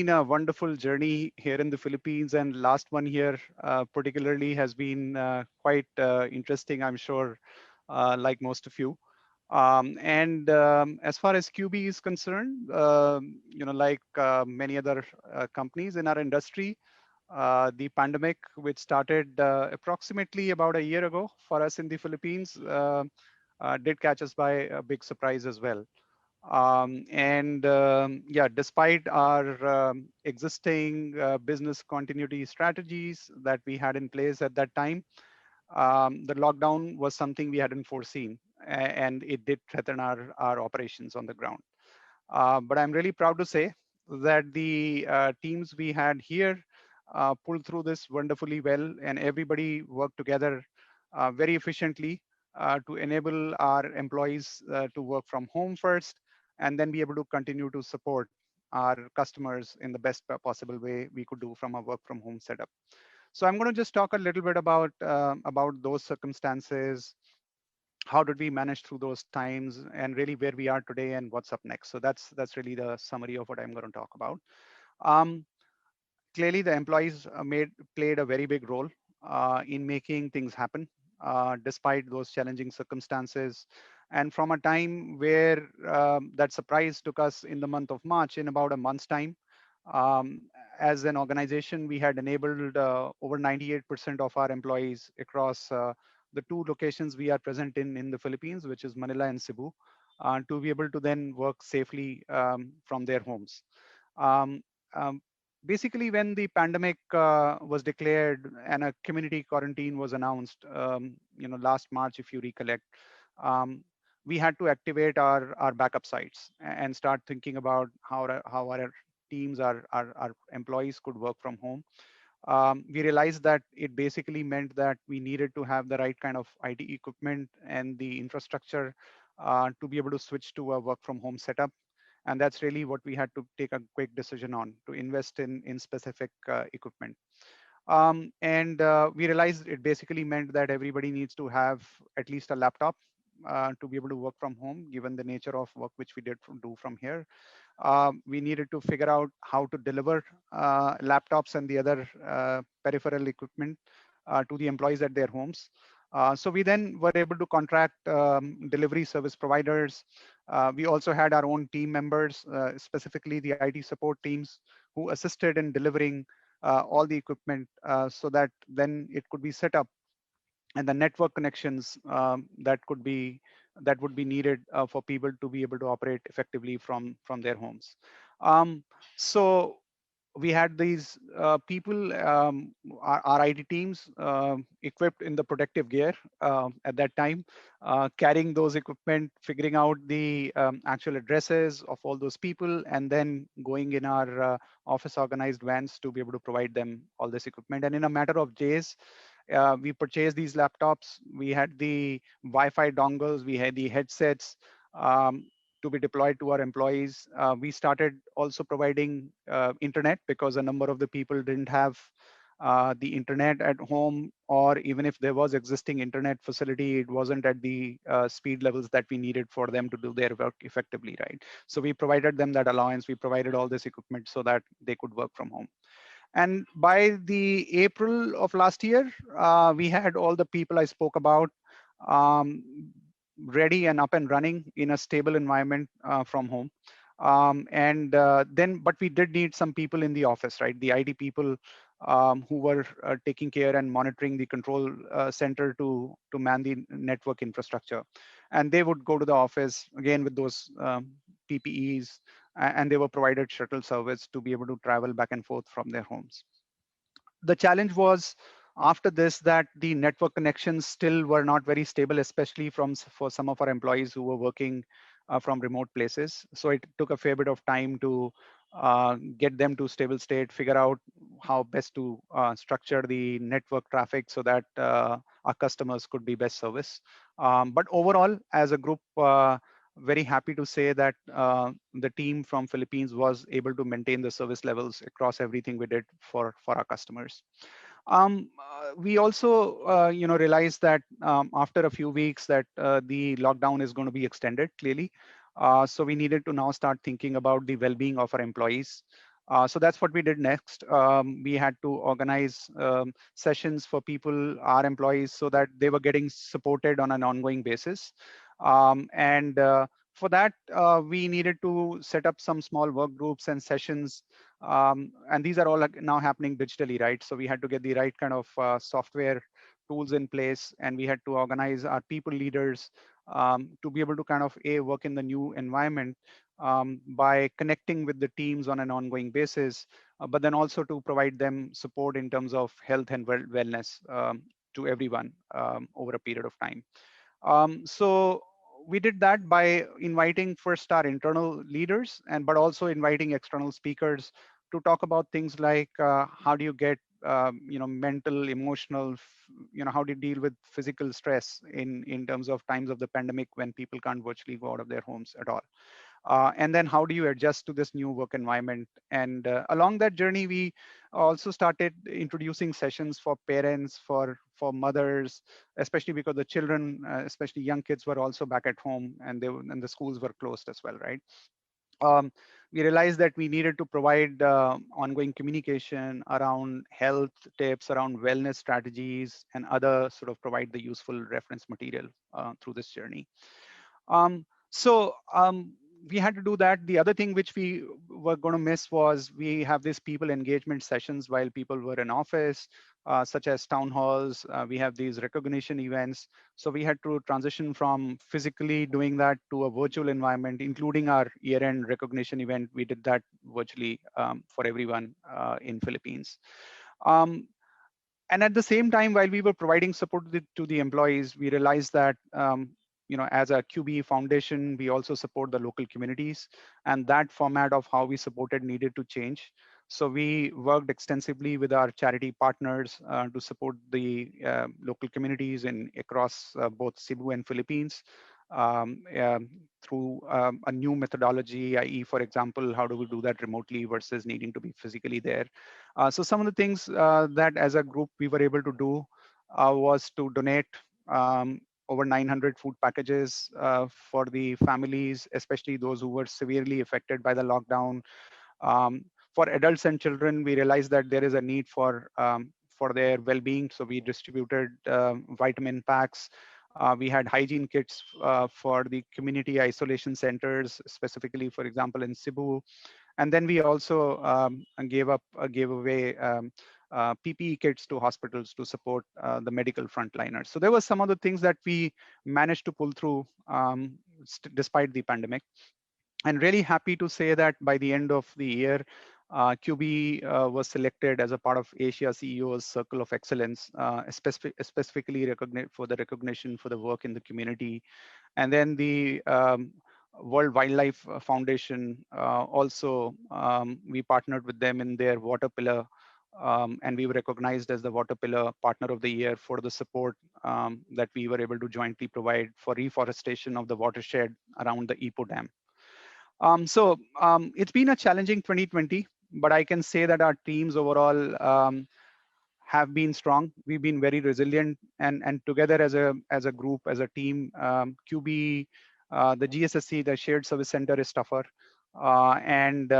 been a wonderful journey here in the Philippines, and last one here particularly has been quite interesting, I'm sure, like most of you. And as far as QB is concerned, like many other companies in our industry, the pandemic, which started approximately about a year ago for us in the Philippines, did catch us by a big surprise as well. And yeah, despite our existing business continuity strategies that we had in place at that time, the lockdown was something we hadn't foreseen, and it did threaten our operations on the ground. But I'm really proud to say that the teams we had here pulled through this wonderfully well, and everybody worked together very efficiently to enable our employees to work from home first, and then be able to continue to support our customers in the best possible way we could do from a work from home setup. So I'm going to just talk a little bit about those circumstances, how did we manage through those times, and really where we are today and what's up next. So that's really the summary of what I'm going to talk about. um, Clearly the employees played a very big role in making things happen despite those challenging circumstances. And from a time where that surprise took us in the month of March, in about a month's time, um, as an organization, we had enabled over 98% of our employees across the two locations we are present in the Philippines, which is Manila and Cebu, to be able to then work safely from their homes. Um, um, Basically, when the pandemic was declared and a community quarantine was announced, last March, if you recollect, um, we had to activate our backup sites and start thinking about how our teams, our employees could work from home. We realized that it basically meant that we needed to have the right kind of IT equipment and the infrastructure to be able to switch to a work from home setup. And that's really what we had to take a quick decision on, to invest in specific equipment. And we realized it basically meant that everybody needs to have at least a laptop to be able to work from home, given the nature of work which we do from here. We needed to figure out how to deliver laptops and the other peripheral equipment to the employees at their homes. So we then were able to contract delivery service providers. We also had our own team members, specifically the IT support teams, who assisted in delivering all the equipment so that then it could be set up, and the network connections that would be needed for people to be able to operate effectively from their homes. So we had these people, our IT teams, equipped in the protective gear at that time, carrying those equipment, figuring out the actual addresses of all those people, and then going in our office organized vans to be able to provide them all this equipment. And in a matter of days, we purchased these laptops. We had the Wi-Fi dongles, we had the headsets to be deployed to our employees. We started also providing internet, because a number of the people didn't have the internet at home, or even if there was existing internet facility, it wasn't at the speed levels that we needed for them to do their work effectively, right? So we provided them that allowance. We provided all this equipment so that they could work from home. And by the April of last year, we had all the people I spoke about um, ready and up and running in a stable environment from home. But we did need some people in the office, right? The IT people who were taking care and monitoring the control center to man the network infrastructure. And they would go to the office again with those PPEs, and they were provided shuttle service to be able to travel back and forth from their homes. The challenge was after this that the network connections still were not very stable, especially for some of our employees who were working from remote places. So it took a fair bit of time to get them to stable state, figure out how best to structure the network traffic so that our customers could be best service. But overall, as a group, very happy to say that the team from Philippines was able to maintain the service levels across everything we did for our customers. We also, realized that after a few weeks that the lockdown is going to be extended clearly. So we needed to now start thinking about the well-being of our employees. So that's what we did next. We had to organize sessions for people, our employees, so that they were getting supported on an ongoing basis. And for that, we needed to set up some small work groups and sessions. And these are all like now happening digitally, right? So we had to get the right kind of software tools in place, and we had to organize our people leaders to be able to kind of work in the new environment by connecting with the teams on an ongoing basis, but then also to provide them support in terms of health and wellness to everyone over a period of time. So we did that by inviting first our internal leaders, and but also inviting external speakers to talk about things like how do you get mental, emotional, how do you deal with physical stress in terms of times of the pandemic when people can't virtually go out of their homes at all. And then how do you adjust to this new work environment? And along that journey, we also started introducing sessions for parents, for mothers, especially because the children, especially young kids, were also back at home, and and the schools were closed as well, right? um, we realized that we needed to provide ongoing communication around health tips, around wellness strategies, and other sort of provide the useful reference material through this journey. So we had to do that. The other thing which we were going to miss was we have these people engagement sessions while people were in office, such as town halls. We have these recognition events. So we had to transition from physically doing that to a virtual environment, including our year-end recognition event. We did that virtually for everyone in Philippines. Um, and at the same time, while we were providing support to the employees, we realized that as a QBE foundation, we also support the local communities, and that format of how we supported needed to change. So we worked extensively with our charity partners to support the local communities in across both Cebu and Philippines, through a new methodology, i.e., for example, how do we do that remotely versus needing to be physically there. So some of the things that as a group we were able to do was to donate over 900 food packages for the families, especially those who were severely affected by the lockdown. Um, for adults and children, we realized that there is a need for their well-being, so we distributed vitamin packs. We had hygiene kits for the community isolation centers, specifically, for example, in Cebu. And then we also gave away PPE kits to hospitals to support the medical frontliners. So there were some other things that we managed to pull through despite the pandemic. And really happy to say that by the end of the year, QB was selected as a part of Asia CEO's Circle of Excellence, specifically for the recognition for the work in the community. And then the World Wildlife Foundation also, we partnered with them in their water pillar, and we were recognized as the water pillar partner of the year for the support that we were able to jointly provide for reforestation of the watershed around the Ipoh Dam. It's been a challenging 2020, but I can say that our teams overall have been strong. We've been very resilient, and together as a group, as a team, QB, the GSSC, the Shared Service Center is tougher, and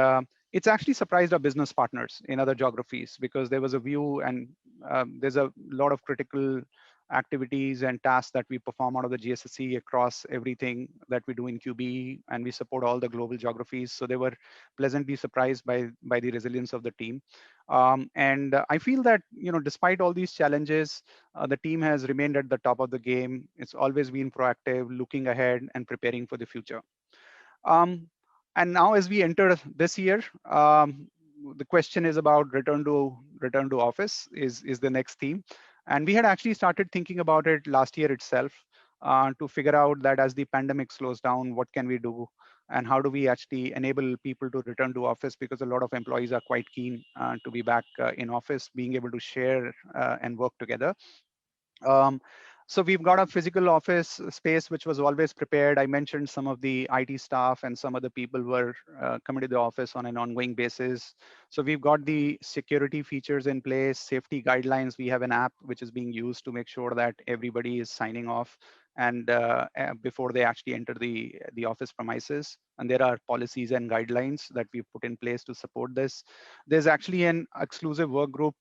it's actually surprised our business partners in other geographies because there was a view, and there's a lot of critical activities and tasks that we perform out of the GSSC across everything that we do in QB, and we support all the global geographies. So they were pleasantly surprised by the resilience of the team. And I feel that, despite all these challenges, the team has remained at the top of the game. It's always been proactive, looking ahead and preparing for the future. Um, and now as we enter this year, the question is about return to office is the next theme. And we had actually started thinking about it last year itself, to figure out that as the pandemic slows down, what can we do? And how do we actually enable people to return to office? Because a lot of employees are quite keen to be back in office, being able to share and work together. Um, so we've got a physical office space which was always prepared. I mentioned some of the IT staff and some of the people were coming to the office on an ongoing basis. So we've got the security features in place, safety guidelines. We have an app which is being used to make sure that everybody is signing off and before they actually enter the office premises. And there are policies and guidelines that we've put in place to support this. There's actually an exclusive work group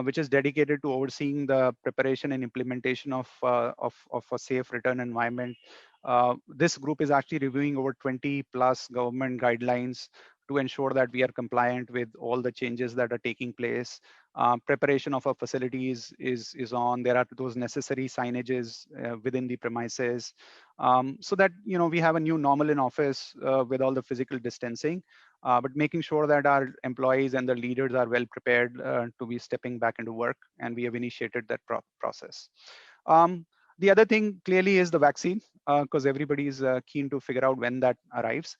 which is dedicated to overseeing the preparation and implementation of a safe return environment. This group is actually reviewing over 20 plus government guidelines to ensure that we are compliant with all the changes that are taking place. Preparation of our facilities is on. There are those necessary signages within the premises, so that we have a new normal in office with all the physical distancing, but making sure that our employees and the leaders are well prepared to be stepping back into work, and we have initiated that process. Um, the other thing clearly is the vaccine, because everybody is keen to figure out when that arrives.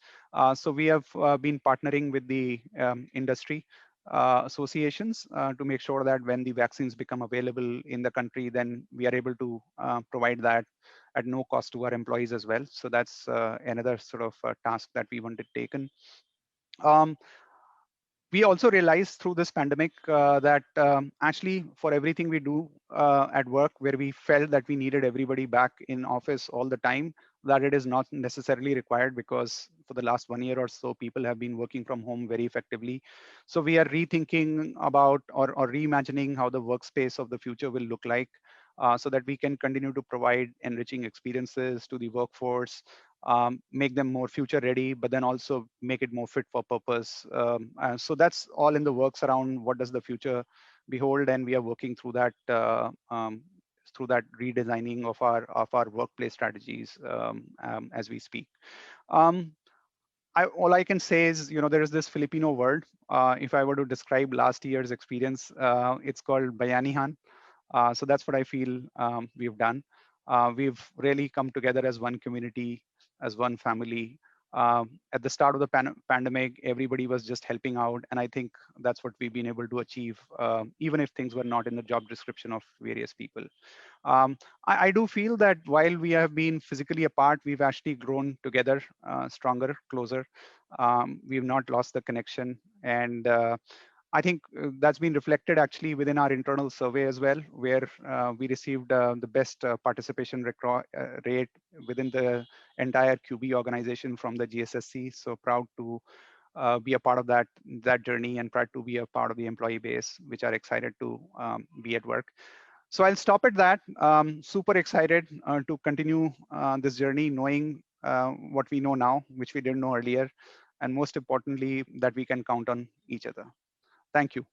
So we have been partnering with the industry associations to make sure that when the vaccines become available in the country, then we are able to provide that at no cost to our employees as well. So that's another sort of task that we wanted taken. Um, we also realized through this pandemic that actually for everything we do at work, where we felt that we needed everybody back in office all the time, that it is not necessarily required, because for the last 1 year or so, people have been working from home very effectively. So we are rethinking about or reimagining how the workspace of the future will look like, so that we can continue to provide enriching experiences to the workforce, make them more future ready, but then also make it more fit for purpose. So that's all in the works around what does the future behold, and we are working through that redesigning of our workplace strategies as we speak. Um, all I can say is, there is this Filipino word. If I were to describe last year's experience, it's called bayanihan. So that's what I feel we've done. We've really come together as one community, as one family. At the start of the pandemic, everybody was just helping out. And I think that's what we've been able to achieve, even if things were not in the job description of various people. I do feel that while we have been physically apart, we've actually grown together, stronger, closer. We've not lost the connection. And I think that's been reflected actually within our internal survey as well, where we received the best participation rate within the entire QB organization from the GSSC. So proud to be a part of that journey, and proud to be a part of the employee base, which are excited to be at work. So I'll stop at that. Super excited to continue this journey, knowing what we know now, which we didn't know earlier, and most importantly, that we can count on each other. Thank you.